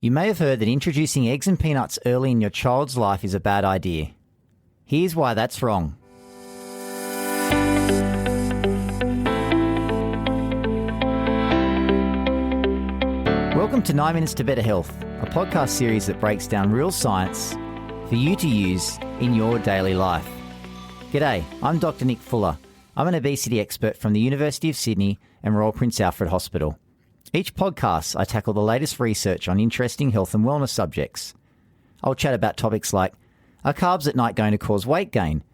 You may have heard that introducing eggs and peanuts early in your child's life is a bad idea. Here's why that's wrong. Welcome to 9 Minutes to Better Health, a podcast series that breaks down real science for you to use in your daily life. G'day, I'm Dr. Nick Fuller. I'm an obesity expert from the University of Sydney and Royal Prince Alfred Hospital. Each podcast, I tackle the latest research on interesting health and wellness subjects. I'll chat about topics like, are carbs at night going to cause weight gain?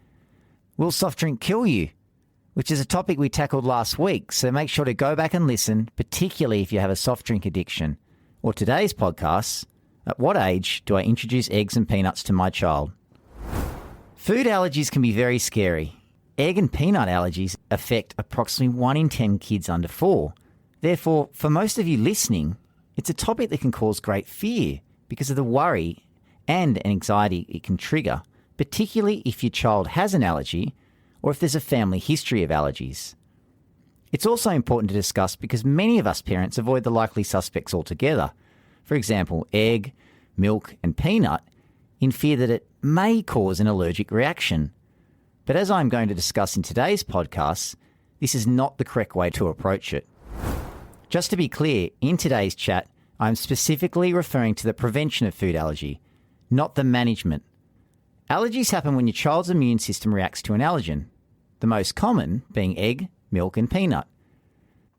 Will soft drink kill you? Which is a topic we tackled last week, so make sure to go back and listen, particularly if you have a soft drink addiction. Or today's podcast, at what age do I introduce eggs and peanuts to my child? Food allergies can be very scary. Egg and peanut allergies affect approximately 1 in 10 kids under 4. Therefore, for most of you listening, it's a topic that can cause great fear because of the worry and anxiety it can trigger, particularly if your child has an allergy or if there's a family history of allergies. It's also important to discuss because many of us parents avoid the likely suspects altogether. For example, egg, milk and peanut, in fear that it may cause an allergic reaction. But as I'm going to discuss in today's podcast, this is not the correct way to approach it. Just to be clear, in today's chat, I'm specifically referring to the prevention of food allergy, not the management. Allergies happen when your child's immune system reacts to an allergen, the most common being egg, milk and peanut.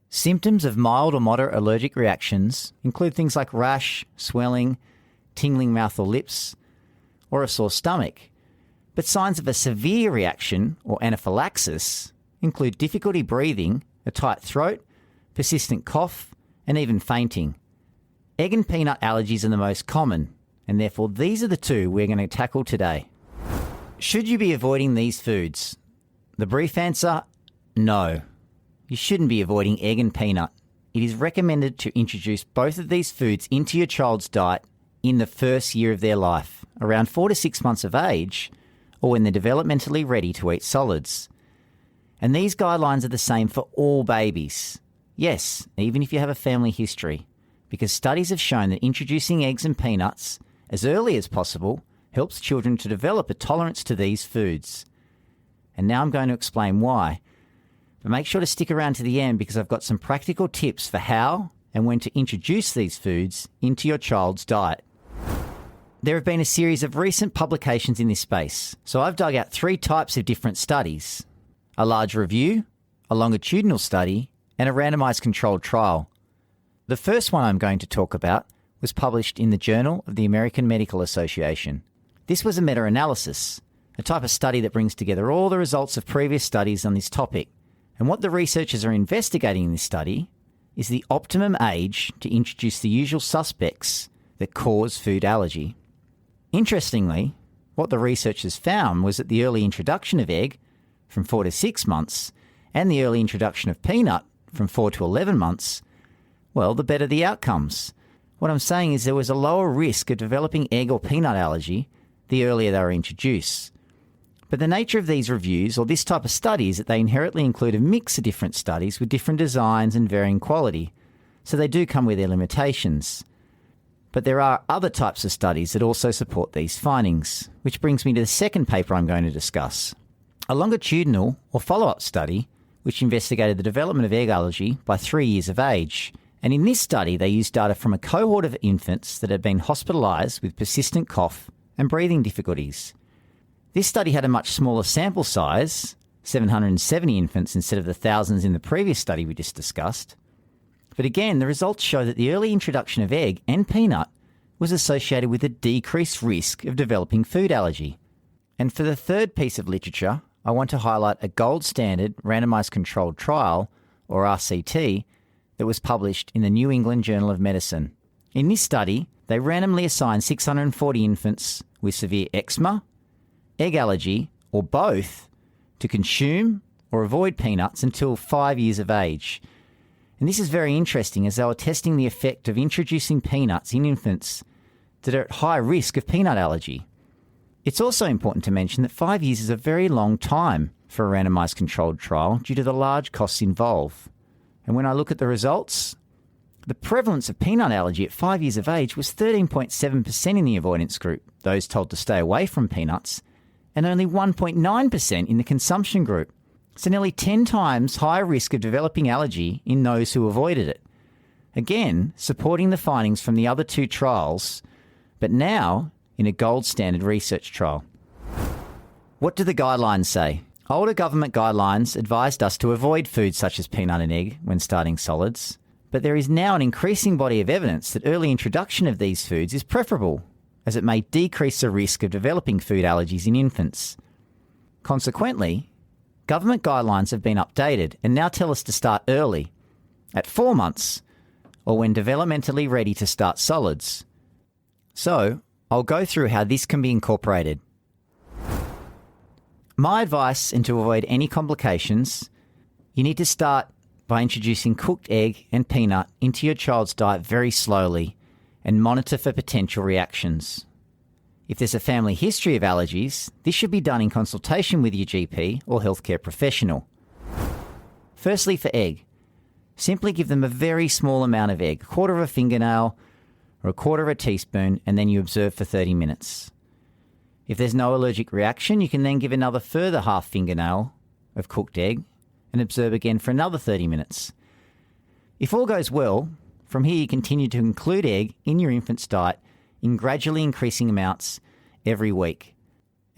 Symptoms of mild or moderate allergic reactions include things like rash, swelling, tingling mouth or lips, or a sore stomach. But signs of a severe reaction or anaphylaxis include difficulty breathing, a tight throat, persistent cough, and even fainting. Egg and peanut allergies are the most common, and therefore these are the two we're going to tackle today. Should you be avoiding these foods? The brief answer, no. You shouldn't be avoiding egg and peanut. It is recommended to introduce both of these foods into your child's diet in the first year of their life, around 4 to 6 months of age, or when they're developmentally ready to eat solids. And these guidelines are the same for all babies. Yes, even if you have a family history, because studies have shown that introducing eggs and peanuts as early as possible helps children to develop a tolerance to these foods. And now I'm going to explain why. But make sure to stick around to the end because I've got some practical tips for how and when to introduce these foods into your child's diet. There have been a series of recent publications in this space, so I've dug out 3 types of different studies: a large review, a longitudinal study, and a randomized controlled trial. The first one I'm going to talk about was published in the Journal of the American Medical Association. This was a meta-analysis, a type of study that brings together all the results of previous studies on this topic. And what the researchers are investigating in this study is the optimum age to introduce the usual suspects that cause food allergy. Interestingly, what the researchers found was that the early introduction of egg, from 4 to 6 months, and the early introduction of peanut, from 4 to 11 months, well, the better the outcomes. What I'm saying is there was a lower risk of developing egg or peanut allergy the earlier they were introduced. But the nature of these reviews, or this type of study, is that they inherently include a mix of different studies with different designs and varying quality, so they do come with their limitations. But there are other types of studies that also support these findings, which brings me to the second paper I'm going to discuss. A longitudinal or follow-up study which investigated the development of egg allergy by 3 years of age. And in this study, they used data from a cohort of infants that had been hospitalised with persistent cough and breathing difficulties. This study had a much smaller sample size, 770 infants instead of the thousands in the previous study we just discussed. But again, the results show that the early introduction of egg and peanut was associated with a decreased risk of developing food allergy. And for the third piece of literature, I want to highlight a gold standard randomized controlled trial, or RCT, that was published in the New England Journal of Medicine. In this study, they randomly assigned 640 infants with severe eczema, egg allergy, or both, to consume or avoid peanuts until 5 years of age. And this is very interesting as they were testing the effect of introducing peanuts in infants that are at high risk of peanut allergy. It's also important to mention that 5 years is a very long time for a randomized controlled trial due to the large costs involved. And when I look at the results, The prevalence of peanut allergy at 5 years of age was 13.7% in the avoidance group, those told to stay away from peanuts, and only 1.9% in the consumption group. So nearly 10 times higher risk of developing allergy in those who avoided it. Again, supporting the findings from the other two trials, but now in a gold standard research trial. What do the guidelines say? Older government guidelines advised us to avoid foods such as peanut and egg when starting solids, but there is now an increasing body of evidence that early introduction of these foods is preferable, as it may decrease the risk of developing food allergies in infants. Consequently, government guidelines have been updated and now tell us to start early, at 4 months, or when developmentally ready to start solids. So, I'll go through how this can be incorporated. My advice, and to avoid any complications, you need to start by introducing cooked egg and peanut into your child's diet very slowly and monitor for potential reactions. If there's a family history of allergies, this should be done in consultation with your GP or healthcare professional. Firstly, for egg, simply give them a very small amount of egg, 1/4 of a fingernail or 1/4 of a teaspoon, and then you observe for 30 minutes. If there's no allergic reaction, you can then give another further 1/2 fingernail of cooked egg and observe again for another 30 minutes. If all goes well, from here you continue to include egg in your infant's diet in gradually increasing amounts every week.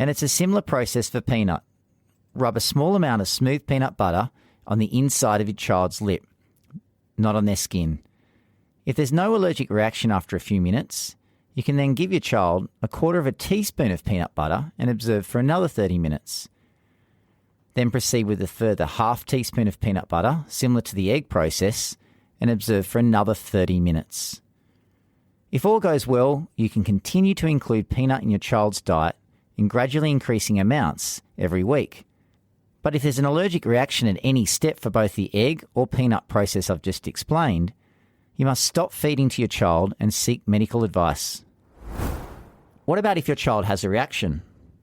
And it's a similar process for peanut. Rub a small amount of smooth peanut butter on the inside of your child's lip, not on their skin. If there's no allergic reaction after a few minutes, you can then give your child 1/4 of a teaspoon of peanut butter and observe for another 30 minutes. Then proceed with a further 1/2 teaspoon of peanut butter, similar to the egg process, and observe for another 30 minutes. If all goes well, you can continue to include peanut in your child's diet in gradually increasing amounts every week. But if there's an allergic reaction at any step for both the egg or peanut process I've just explained, you must stop feeding to your child and seek medical advice. What about if your child has a reaction?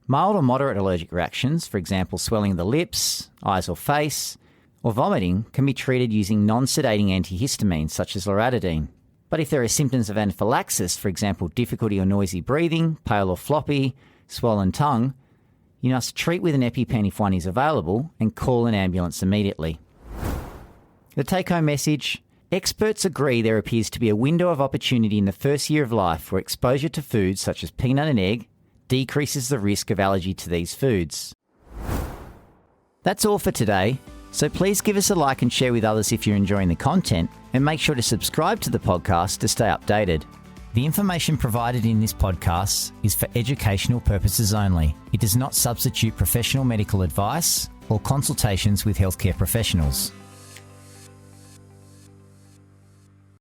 Mild or moderate allergic reactions, for example swelling of the lips, eyes or face, or vomiting, can be treated using non-sedating antihistamines such as loratadine. But if there are symptoms of anaphylaxis, for example difficulty or noisy breathing, pale or floppy, swollen tongue, you must treat with an EpiPen if one is available and call an ambulance immediately. The take-home message: experts agree there appears to be a window of opportunity in the first year of life where exposure to foods such as peanut and egg decreases the risk of allergy to these foods. That's all for today, so please give us a like and share with others if you're enjoying the content, and make sure to subscribe to the podcast to stay updated. The information provided in this podcast is for educational purposes only. It does not substitute professional medical advice or consultations with healthcare professionals.